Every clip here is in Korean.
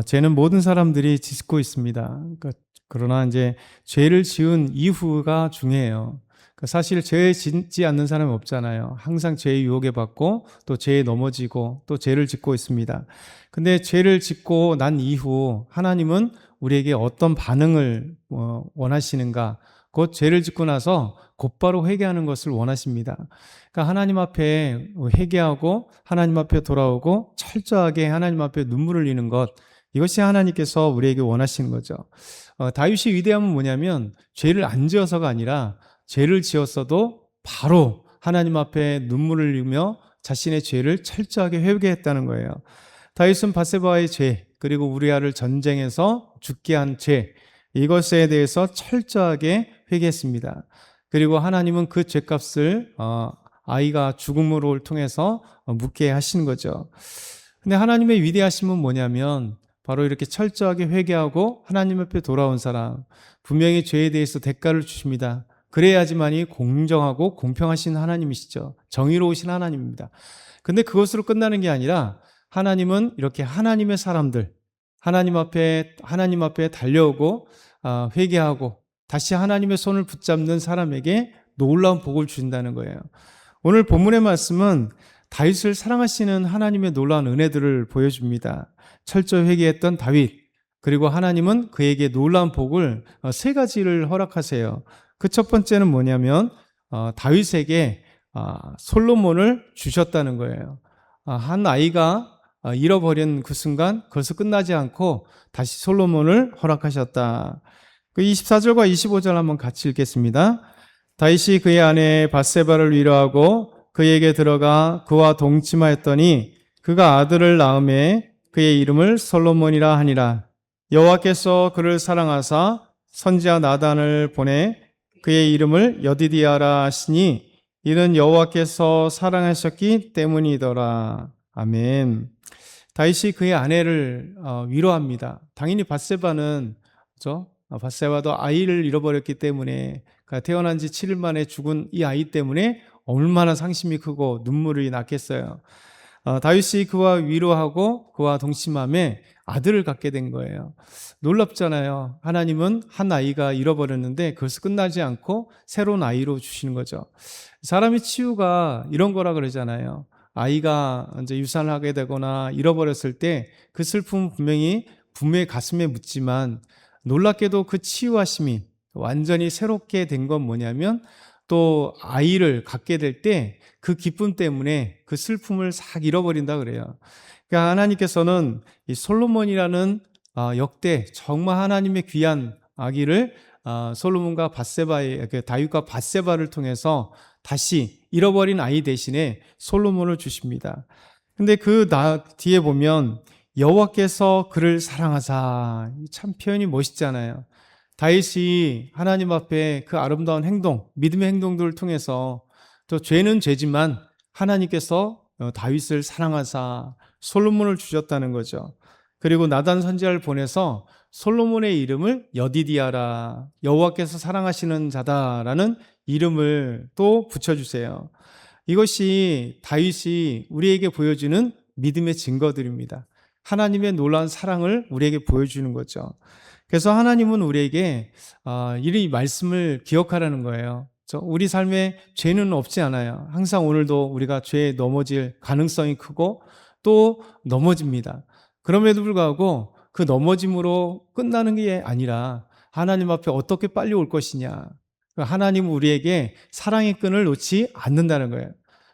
죄는 모든 사람들이 짓고 있습니다. 그러나 이제 죄를 지은 이후가 중요해요. 사실 죄 짓지 않는 사람이 없잖아요. 항상 죄의 유혹에 받고 또 죄에 넘어지고 또 죄를 짓고 있습니다. 근데 죄를 짓고 난 이후 하나님은 우리에게 어떤 반응을 원하시는가? 곧 죄를 짓고 나서 곧바로 회개하는 것을 원하십니다. 그러니까 하나님 앞에 회개하고 하나님 앞에 돌아오고 철저하게 하나님 앞에 눈물을 흘리는 것, 이것이 하나님께서 우리에게 원하시는 거죠. 다윗이 위대함은 뭐냐면 죄를 안 지어서가 아니라 죄를 지었어도 바로 하나님 앞에 눈물을 흘리며 자신의 죄를 철저하게 회개했다는 거예요. 다윗은 밧세바의 죄, 그리고 우리아를 전쟁에서 죽게 한 죄, 이것에 대해서 철저하게 회개했습니다. 그리고 하나님은 그 죄값을 아이가 죽음으로 통해서 묻게 하시는 거죠. 근데 하나님의 위대하심은 뭐냐면 바로 이렇게 철저하게 회개하고 하나님 앞에 돌아온 사람, 분명히 죄에 대해서 대가를 주십니다. 그래야지만이 공정하고 공평하신 하나님이시죠. 정의로우신 하나님입니다. 근데 그것으로 끝나는 게 아니라 하나님은 이렇게 하나님의 사람들, 하나님 앞에 달려오고 회개하고 다시 하나님의 손을 붙잡는 사람에게 놀라운 복을 주신다는 거예요. 오늘 본문의 말씀은 다윗을 사랑하시는 하나님의 놀라운 은혜들을 보여줍니다. 철저히 회개했던 다윗, 그리고 하나님은 그에게 놀라운 복을 세 가지를 허락하세요. 그 첫 번째는 뭐냐면 다윗에게 솔로몬을 주셨다는 거예요. 한 아이가 잃어버린 그 순간 거기서 끝나지 않고 다시 솔로몬을 허락하셨다. 그 24절과 25절 한번 같이 읽겠습니다. 다윗이 그의 아내 밧세바를 위로하고 그에게 들어가 그와 동침하였더니 그가 아들을 낳음에 그의 이름을 솔로몬이라 하니라. 여호와께서 그를 사랑하사 선지자 나단을 보내 그의 이름을 여디디아라 하시니 이는 여호와께서 사랑하셨기 때문이더라. 아멘. 다윗이 그의 아내를 위로합니다. 당연히 밧세바는 그렇죠? 밧세바도 아이를 잃어버렸기 때문에 태어난 지 7일 만에 죽은 이 아이 때문에 얼마나 상심이 크고 눈물이 났겠어요. 다윗이 그와 위로하고 그와 동침함에 아들을 갖게 된 거예요. 놀랍잖아요. 하나님은 한 아이가 잃어버렸는데 그것을 끝나지 않고 새로운 아이로 주시는 거죠. 사람의 치유가 이런 거라 그러잖아요. 아이가 이제 유산을 하게 되거나 잃어버렸을 때 그 슬픔은 분명히 부모의 가슴에 묻지만 놀랍게도 그 치유하심이 완전히 새롭게 된 건 뭐냐면 또 아이를 갖게 될 때 그 기쁨 때문에 그 슬픔을 싹 잃어버린다 그래요. 그러니까 하나님께서는 이 솔로몬이라는 역대 정말 하나님의 귀한 아기를 솔로몬과 다윗과 밧세바를 통해서 다시 잃어버린 아이 대신에 솔로몬을 주십니다. 근데 그 뒤에 보면 여호와께서 그를 사랑하사, 참 표현이 멋있잖아요. 다윗이 하나님 앞에 그 아름다운 행동, 믿음의 행동들을 통해서 또 죄는 죄지만 하나님께서 다윗을 사랑하사 솔로몬을 주셨다는 거죠. 그리고 나단 선지자를 보내서 솔로몬의 이름을 여디디아라, 여호와께서 사랑하시는 자다라는 이름을 또 붙여주세요. 이것이 다윗이 우리에게 보여주는 믿음의 증거들입니다. 하나님의 놀라운 사랑을 우리에게 보여주는 거죠. 그래서 하나님은 우리에게 이 말씀을 기억하라는 거예요. 우리 삶에 죄는 없지 않아요. 항상 오늘도 우리가 죄에 넘어질 가능성이 크고 또 넘어집니다. 그럼에도 불구하고 그 넘어짐으로 끝나는 게 아니라 하나님 앞에 어떻게 빨리 올 것이냐. 하나님은 우리에게 사랑의 끈을 놓지 않는다는 거예요.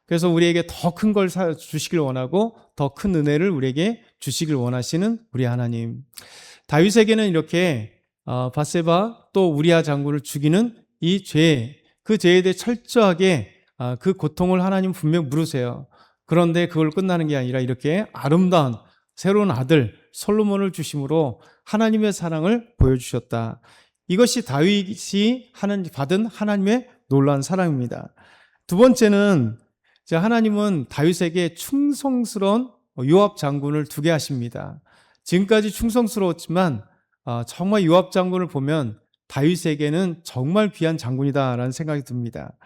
그래서 우리에게 더 큰 걸 주시길 원하고 더 큰 은혜를 우리에게 주시길 원하시는 우리 하나님. 다윗에게는 이렇게 밧세바 또 우리아 장군을 죽이는 이 죄, 그 죄에 대해 철저하게 그 고통을 하나님 분명 물으세요. 그런데 그걸 끝나는 게 아니라 이렇게 아름다운 새로운 아들 솔로몬을 주심으로 하나님의 사랑을 보여주셨다. 이것이 다윗이 받은 하나님의 놀라운 사랑입니다. 두 번째는 하나님은 다윗에게 충성스러운 요압 장군을 두게 하십니다. 지금까지 충성스러웠지만 정말 요압 장군을 보면 다윗에게는 정말 귀한 장군이다라는 생각이 듭니다.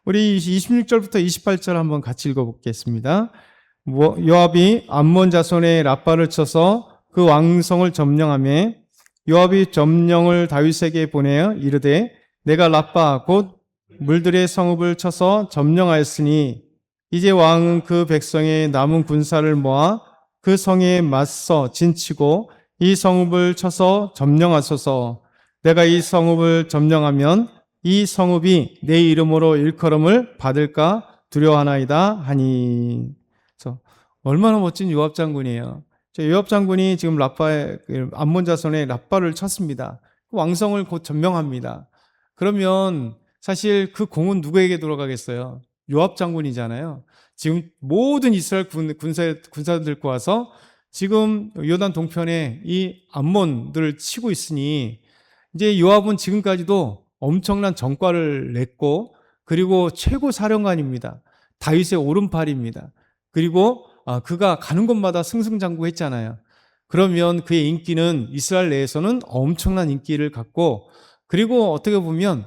우리 26절부터 28절 한번 같이 읽어보겠습니다. 요압이 암몬 자손의 라빠를 쳐서 그 왕성을 점령하며 요압이 점령을 다윗에게 보내어 이르되 내가 라빠 곧 물들의 성읍을 쳐서 점령하였으니 이제 왕은 그 백성의 남은 군사를 모아 그 성에 맞서 진치고 이 성읍을 쳐서 점령하소서. 내가 이 성읍을 점령하면 이 성읍이 내 이름으로 일컬음을 받을까 두려워하나이다 하니. 그래서 얼마나 멋진 요압 장군이에요. 요압 장군이 지금 라빠의 암몬 자손의 라빠를 쳤습니다. 왕성을 곧 점령합니다. 그러면 사실 그 공은 누구에게 돌아가겠어요? 요압 장군이잖아요. 지금 모든 이스라엘 군사들 데리고 와서 지금 요단 동편에 이 암몬들을 치고 있으니 이제 요압은 지금까지도 엄청난 전과를 냈고 그리고 최고 사령관입니다. 다윗의 오른팔입니다. 그리고 그가 가는 곳마다 승승장구했잖아요. 그러면 그의 인기는 이스라엘 내에서는 엄청난 인기를 갖고 그리고 어떻게 보면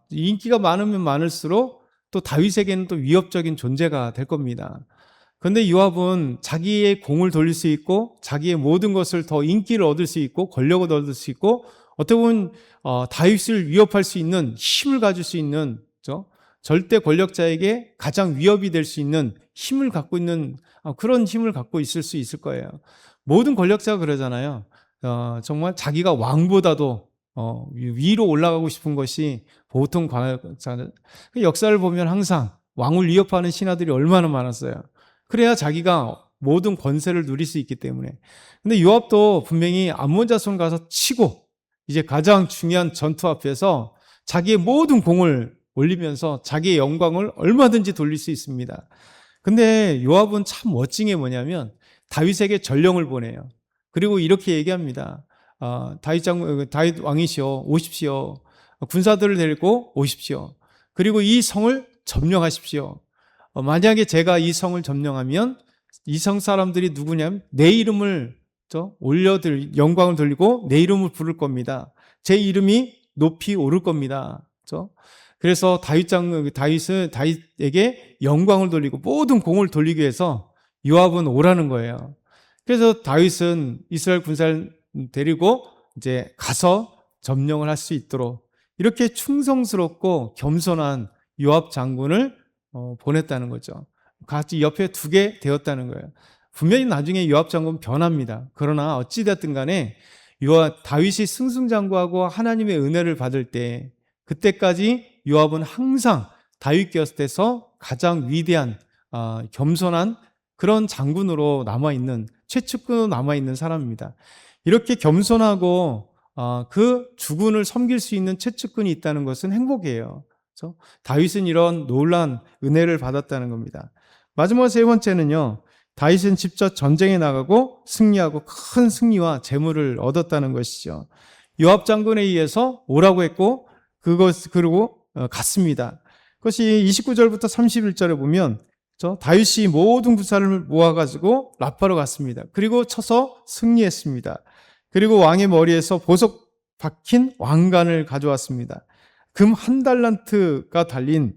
인기가 많으면 많을수록 또 다윗에게는 또 위협적인 존재가 될 겁니다. 그런데 요압은 자기의 공을 돌릴 수 있고 자기의 모든 것을 더 인기를 얻을 수 있고 권력을 얻을 수 있고 어떻게 보면 다윗을 위협할 수 있는 힘을 가질 수 있는 절대 권력자에게 가장 위협이 될 수 있는 힘을 갖고 있는 그런 힘을 갖고 있을 수 있을 거예요. 모든 권력자가 그러잖아요. 정말 자기가 왕보다도 위로 올라가고 싶은 것이 보통 권력자는 역사를 보면 항상 왕을 위협하는 신하들이 얼마나 많았어요. 그래야 자기가 모든 권세를 누릴 수 있기 때문에. 근데 요압도 분명히 암몬 자손 가서 치고 이제 가장 중요한 전투 앞에서 자기의 모든 공을 올리면서 자기의 영광을 얼마든지 돌릴 수 있습니다. 근데 요압은 참 멋진 게 뭐냐면 다윗에게 전령을 보내요. 그리고 이렇게 얘기합니다. 다윗 왕이시여 오십시오. 군사들을 데리고 오십시오. 그리고 이 성을 점령하십시오. 만약에 제가 이 성을 점령하면 이 성 사람들이 누구냐면 내 이름을 영광을 돌리고 내 이름을 부를 겁니다. 제 이름이 높이 오를 겁니다. 그래서 다윗은 다윗에게 영광을 돌리고 모든 공을 돌리기 위해서 요압은 오라는 거예요. 그래서 다윗은 이스라엘 군사를 데리고 이제 가서 점령을 할 수 있도록 이렇게 충성스럽고 겸손한 요압 장군을 보냈다는 거죠. 같이 옆에 두게 되었다는 거예요. 분명히 나중에 요압 장군 변합니다. 그러나 어찌됐든 간에 다윗이 승승장구하고 하나님의 은혜를 받을 때 그때까지 요압은 항상 다윗 곁에서 가장 위대한 겸손한 그런 장군으로 남아있는 최측근으로 남아있는 사람입니다. 이렇게 겸손하고 그 주군을 섬길 수 있는 최측근이 있다는 것은 행복이에요. 그렇죠? 다윗은 이런 놀라운 은혜를 받았다는 겁니다. 마지막 세 번째는요. 다윗은 직접 전쟁에 나가고 승리하고 큰 승리와 재물을 얻었다는 것이죠. 요압 장군에 의해서 오라고 했고 그리고 갔습니다. 그것이 29절부터 31절에 보면 다윗이 모든 군사를 모아가지고 라빠로 갔습니다. 그리고 쳐서 승리했습니다. 그리고 왕의 머리에서 보석 박힌 왕관을 가져왔습니다. 금 한 달란트가 달린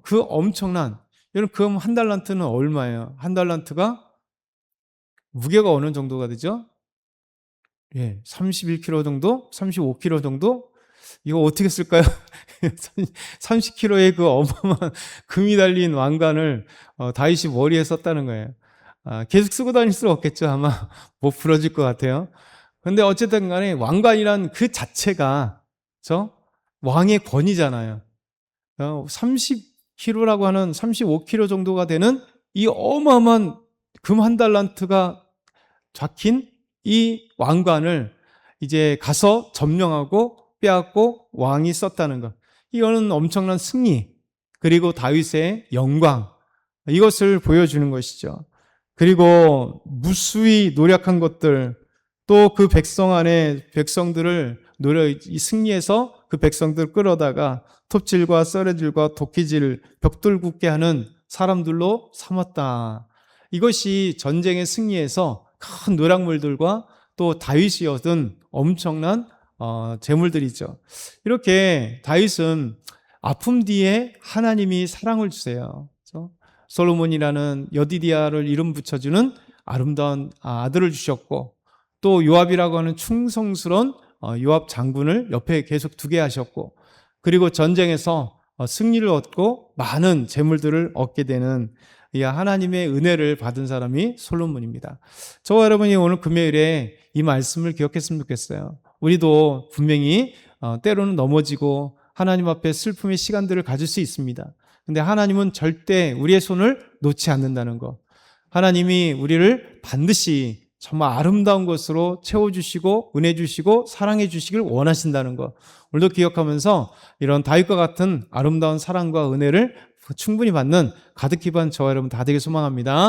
그 엄청난 여러분 금 한 달란트는 얼마예요? 한 달란트가 무게가 어느 정도가 되죠? 31kg 정도? 35kg 정도? 이거 어떻게 쓸까요? 30kg의 그 어마어마한 금이 달린 왕관을 다윗이 머리에 썼다는 거예요. 계속 쓰고 다닐 수 없겠죠. 아마 못 부러질 것 같아요. 근데 어쨌든 간에 왕관이란 그 자체가 왕의 권위잖아요. 30kg라고 하는 35kg 정도가 되는 이 어마어마한 금 한 달란트가 박힌 이 왕관을 이제 가서 점령하고 빼앗고 왕이 썼다는 것. 이거는 엄청난 승리, 그리고 다윗의 영광, 이것을 보여주는 것이죠. 그리고 무수히 노력한 것들, 또 그 백성 안에 백성들을 승리해서 그 백성들을 끌어다가 톱질과 썰어질과 도끼질, 벽돌 굽게 하는 사람들로 삼았다. 이것이 전쟁의 승리에서 큰 노략물들과 또 다윗이 얻은 엄청난 재물들이죠. 이렇게 다윗은 아픔 뒤에 하나님이 사랑을 주세요. 솔로몬이라는 여디디아를 이름 붙여주는 아름다운 아들을 주셨고, 또 요압이라고 하는 충성스러운 요압 장군을 옆에 계속 두게 하셨고, 그리고 전쟁에서 승리를 얻고 많은 재물들을 얻게 되는 이 하나님의 은혜를 받은 사람이 솔로몬입니다. 저와 여러분이 오늘 금요일에 이 말씀을 기억했으면 좋겠어요. 우리도 분명히 때로는 넘어지고 하나님 앞에 슬픔의 시간들을 가질 수 있습니다. 근데 하나님은 절대 우리의 손을 놓지 않는다는 것. 하나님이 우리를 반드시 정말 아름다운 것으로 채워주시고 은혜 주시고 사랑해 주시길 원하신다는 것. 오늘도 기억하면서 이런 다윗과 같은 아름다운 사랑과 은혜를 충분히 받는 가득히 받은 저와 여러분 다 되길 소망합니다.